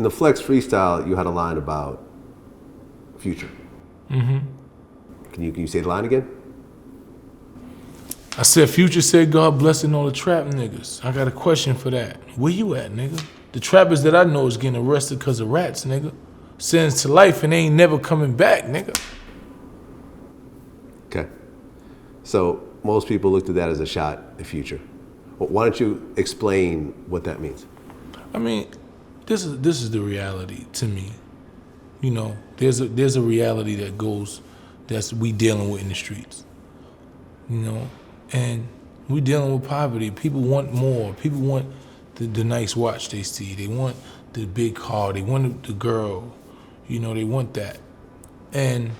in the Flex freestyle, you had a line about Future. Mm-hmm. Can you say the line again? I said, Future said, God blessing all the trap niggas. I got a question for that. Where you at, nigga? The trappers that I know is getting arrested because of rats, nigga. Sentenced to life and they ain't never coming back, nigga. Okay. So most people looked at that as a shot at Future. Well, why don't you explain what that means? I mean, this is the reality to me. You know, there's a reality that's we dealing with in the streets. You know, and we dealing with poverty. People want more. People want the nice watch they see. They want the big car. They want the girl. You know, they want that. And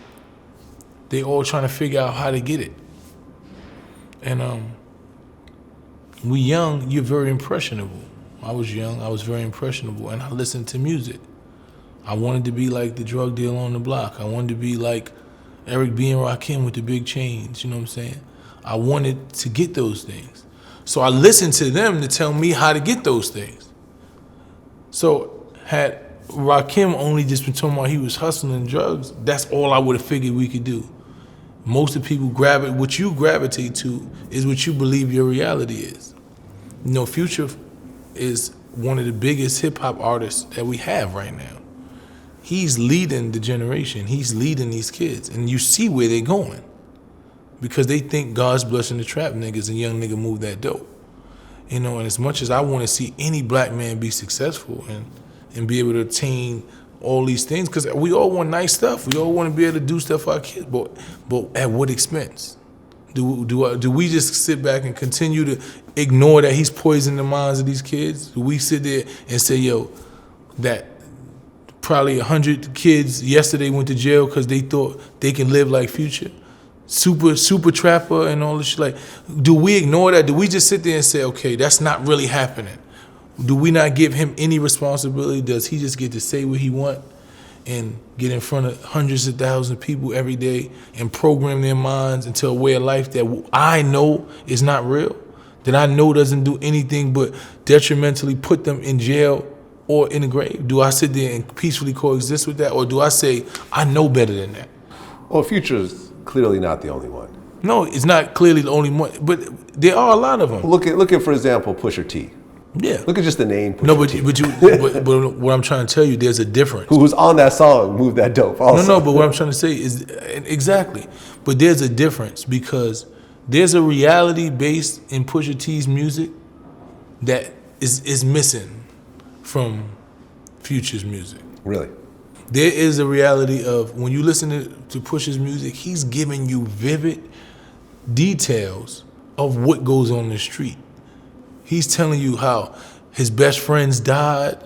they all trying to figure out how to get it. And we young, you're very impressionable. I was young, I was very impressionable, and I listened to music. I wanted to be like the drug dealer on the block. I wanted to be like Eric B. and Rakim with the big chains, you know what I'm saying? I wanted to get those things. So I listened to them to tell me how to get those things. So had Rakim only just been talking about he was hustling drugs, that's all I would have figured we could do. Most of the people what you gravitate to is what you believe your reality is. You know, Future is one of the biggest hip hop artists that we have right now. He's leading the generation. He's leading these kids. And you see where they're going. Because they think God's blessing the trap niggas and young nigga move that dope. You know, and as much as I want to see any black man be successful and be able to attain all these things, because we all want nice stuff. We all want to be able to do stuff for our kids, but at what expense? Do we just sit back and continue to ignore that he's poisoning the minds of these kids? Do we sit there and say, yo, that probably 100 kids yesterday went to jail because they thought they can live like Future? Super trapper and all this shit. Like, do we ignore that? Do we just sit there and say, okay, that's not really happening? Do we not give him any responsibility? Does he just get to say what he want and get in front of hundreds of thousands of people every day and program their minds into a way of life that I know is not real, that I know doesn't do anything but detrimentally put them in jail or in the grave? Do I sit there and peacefully coexist with that, or do I say, I know better than that? Well, Future's clearly not the only one. No, it's not clearly the only one, but there are a lot of them. Look at for example, Pusha T. Yeah. Look at just the name Pusha No, but T. but what I'm trying to tell you, there's a difference. Who was on that song, Move That Dope, also. No, but what I'm trying to say is, exactly, but there's a difference, because there's a reality based in Pusha T's music that is missing from Future's music. Really? There is a reality of, when you listen to Pusha's music, he's giving you vivid details of what goes on the street. He's telling you how his best friends died.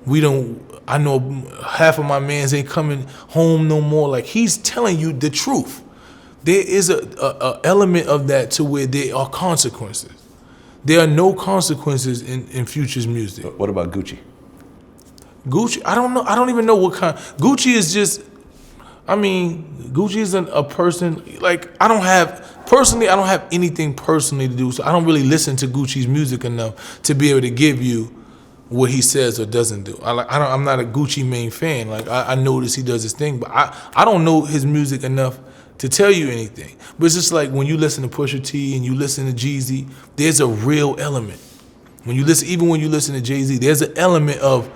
I know half of my mans ain't coming home no more. Like, he's telling you the truth. There is a element of that to where there are consequences. There are no consequences in Future's music. What about Gucci? Gucci, I don't know. I don't even know what kind. Gucci is just, Gucci isn't a person, like, I don't have anything personally to do, so I don't really listen to Gucci's music enough to be able to give you what he says or doesn't do. I'm not a Gucci main fan. Like, I notice he does his thing, but I don't know his music enough to tell you anything. But it's just like when you listen to Pusha T and you listen to Jeezy, there's a real element. Even when you listen to Jay-Z, there's an element of,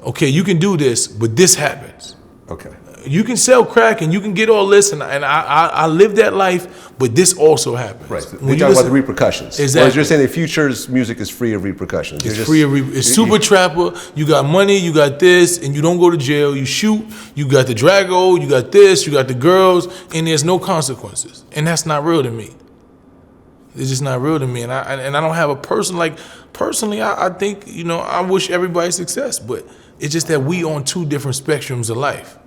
okay, you can do this, but this happens. Okay. You can sell crack and you can get all this, and I live that life, but this also happens. Right. So we talk about the repercussions. Exactly. Whereas you're saying that Future's music is free of repercussions. It's super trapper. You got money, you got this, and you don't go to jail. You shoot. You got the Drago. You got this. You got the girls, and there's no consequences. And that's not real to me. It's just not real to me, and I don't have a person like. Personally, I think, I wish everybody success, but it's just that we on two different spectrums of life.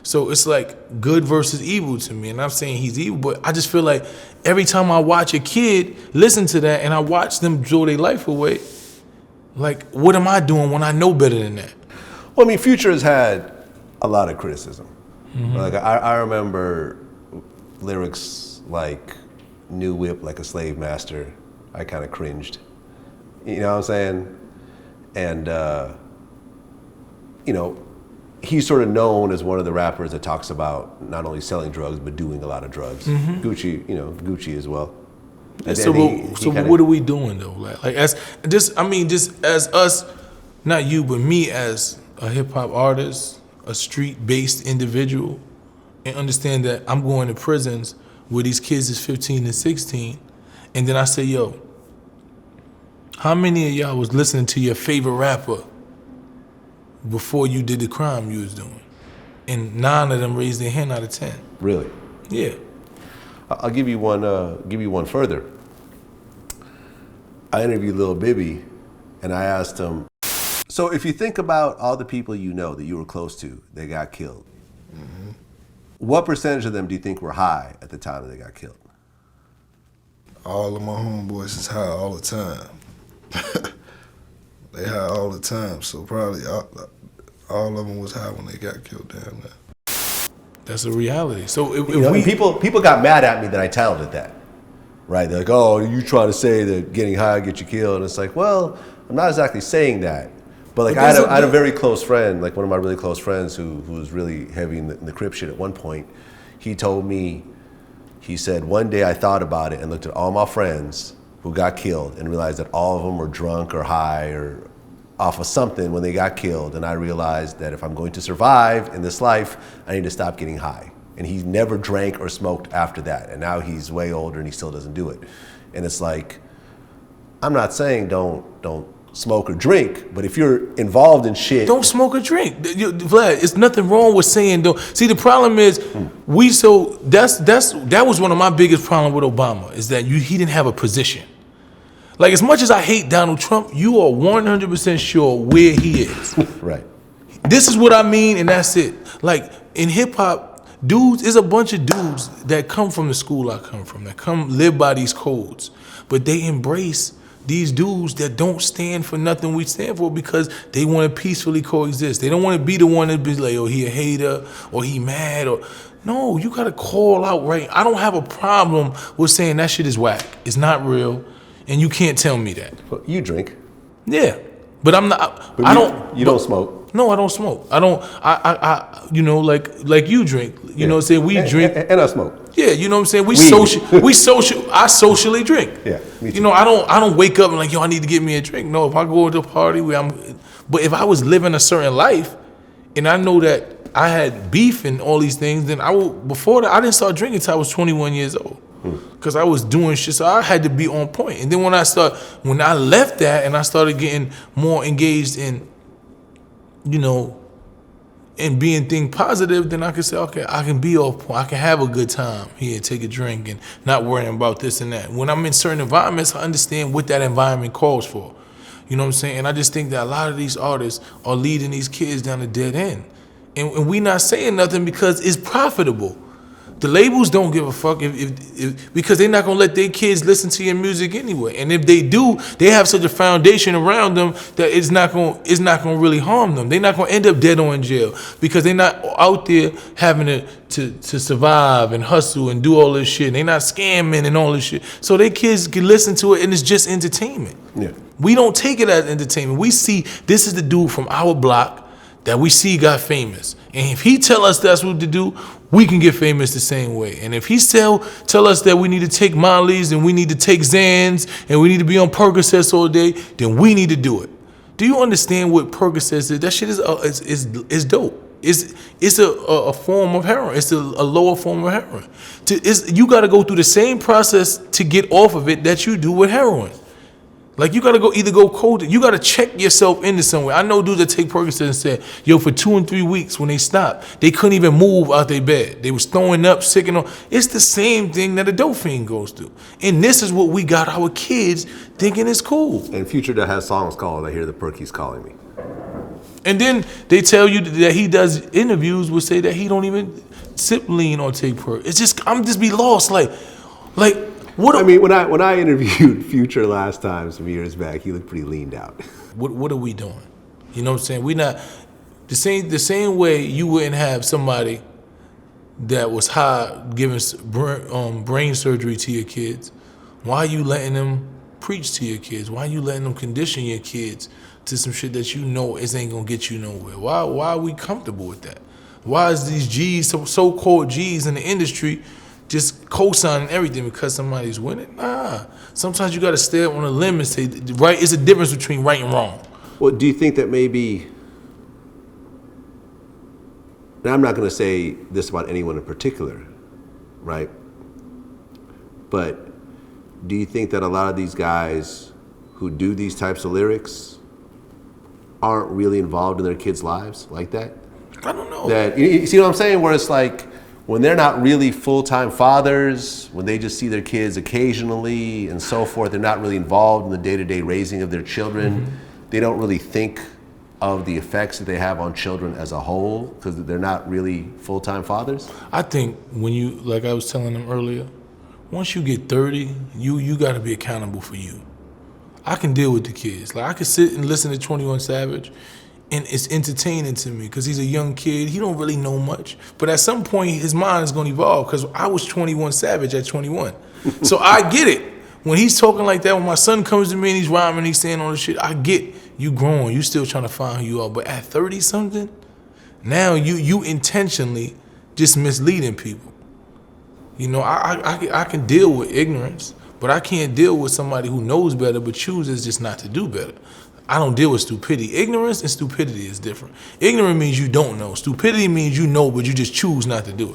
So it's like good versus evil to me. And I'm saying he's evil, but I just feel like every time I watch a kid listen to that and I watch them throw their life away, like, what am I doing when I know better than that? Well, Future has had a lot of criticism. Mm-hmm. Like, I remember lyrics like "New whip like a slave master." I kind of cringed. You know what I'm saying? And you know, he's sort of known as one of the rappers that talks about not only selling drugs but doing a lot of drugs. Gucci, you know, Gucci as well. And So, then he kinda, what are we doing though? Like as just as us, not you, but me as a hip hop artist, a street based individual, and understand that I'm going to prisons where these kids is 15 and 16, and then I say, yo, how many of y'all was listening to your favorite rapper before you did the crime you was doing? And 9 of them raised their hand out of 10. Really? Yeah. I'll give you one. Give you one further. I interviewed Lil Bibby, and I asked him. So, if you think about all the people you know that you were close to that got killed, what percentage of them do you think were high at the time that they got killed? All of my homeboys is high all the time. They high all the time, so probably all of them was high when they got killed down there. That's a reality. So if You know, and people got mad at me that I talented that, right? They're like, "Oh, you trying to say that getting high get you killed?" And it's like, well, I'm not exactly saying that, but like I had a very close friend, like one of my really close friends who was really heavy in the Crip shit at one point. He told me, he said, one day I thought about it and looked at all my friends who got killed and realized that all of them were drunk or high or off of something when they got killed, and I realized that if I'm going to survive in this life, I need to stop getting high. And he never drank or smoked after that, and now he's way older and he still doesn't do it. And it's like, I'm not saying don't smoke or drink, but if you're involved in shit, don't smoke or drink. Vlad, it's nothing wrong with saying don't. See, the problem is that was one of my biggest problems with Obama, is that he didn't have a position. Like, as much as I hate Donald Trump, you are 100% sure where he is. Right. This is what I mean, and that's it. Like, in hip hop, dudes, there's a bunch of dudes that come from the school I come from, that come live by these codes, but they embrace these dudes that don't stand for nothing we stand for because they want to peacefully coexist. They don't want to be the one that be like, oh, he a hater, or he mad, or no, you gotta call out, right? I don't have a problem with saying that shit is whack. It's not real. And you can't tell me that. Well, you drink. Yeah, but I'm not. But you don't smoke. No, I don't smoke. I don't. I you know, like you drink. You know what I'm saying? We drink. And I smoke. Yeah, you know what I'm saying? We Weed. social. I socially drink. Yeah, me too. You know, I don't wake up and like, yo, I need to get me a drink. No, if I go to a party where but if I was living a certain life, and I know that I had beef and all these things, then before that I didn't start drinking until I was 21 years old. Because I was doing shit, so I had to be on point. And then when I left that and I started getting more engaged in, you know, and being think positive, then I could say, okay, I can be off point. I can have a good time here, take a drink, and not worrying about this and that. When I'm in certain environments, I understand what that environment calls for. You know what I'm saying? And I just think that a lot of these artists are leading these kids down a dead end. And we not saying nothing because it's profitable. The labels don't give a fuck if because they're not gonna let their kids listen to your music anyway. And if they do, they have such a foundation around them that it's not gonna really harm them. They're not gonna end up dead or in jail because they're not out there having to survive and hustle and do all this shit. They're not scamming and all this shit. So their kids can listen to it and it's just entertainment. Yeah. We don't take it as entertainment. We see this is the dude from our block that we see got famous. And if he tell us that's what to do, we can get famous the same way. And if he tell us that we need to take Molly's and we need to take Xans and we need to be on Percocets all day, then we need to do it. Do you understand what Percocets is? That shit is dope. It's a form of heroin. It's a lower form of heroin. You got to go through the same process to get off of it that you do with heroin. Like, you gotta either go cold. You gotta check yourself into somewhere. I know dudes that take Percocet and said, yo, for 2 and 3 weeks when they stopped, they couldn't even move out their bed. They was throwing up, sick and all. It's the same thing that a dope fiend goes through. And this is what we got our kids thinking is cool. And Future that has songs called I Hear the Perky's Calling Me. And then they tell you that he does interviews will say that he don't even sip lean or take perk. It's just, I'm just be lost. Like, what? I mean, when I interviewed Future last time, some years back, he looked pretty leaned out. What are we doing? You know what I'm saying? We not the same way you wouldn't have somebody that was high giving brain surgery to your kids. Why are you letting them preach to your kids? Why you letting them condition your kids to some shit that you know it ain't gonna get you nowhere? Why are we comfortable with that? Why is these G's, so-called G's in the industry, just co-signing everything because somebody's winning? Nah. Sometimes you gotta stay up on a limb and say, right, it's a difference between right and wrong. Well, do you think that maybe, and I'm not going to say this about anyone in particular, right? But do you think that a lot of these guys who do these types of lyrics aren't really involved in their kids' lives like that? I don't know. That you see what I'm saying? Where it's like when they're not really full-time fathers, when they just see their kids occasionally and so forth, they're not really involved in the day-to-day raising of their children. Mm-hmm. They don't really think of the effects that they have on children as a whole because they're not really full-time fathers? I think when you, like I was telling them earlier, once you get 30, you got to be accountable for you. I can deal with the kids. Like I can sit and listen to 21 Savage, and it's entertaining to me because he's a young kid. He don't really know much, but at some point his mind is going to evolve. Because I was 21 Savage at 21, so I get it. When he's talking like that, when my son comes to me and he's rhyming, he's saying all this shit, I get you growing. You still trying to find who you are, but at 30 something, now you intentionally just misleading people. You know, I can deal with ignorance, but I can't deal with somebody who knows better but chooses just not to do better. I don't deal with stupidity. Ignorance and stupidity is different. Ignorant means you don't know. Stupidity means you know, but you just choose not to do it.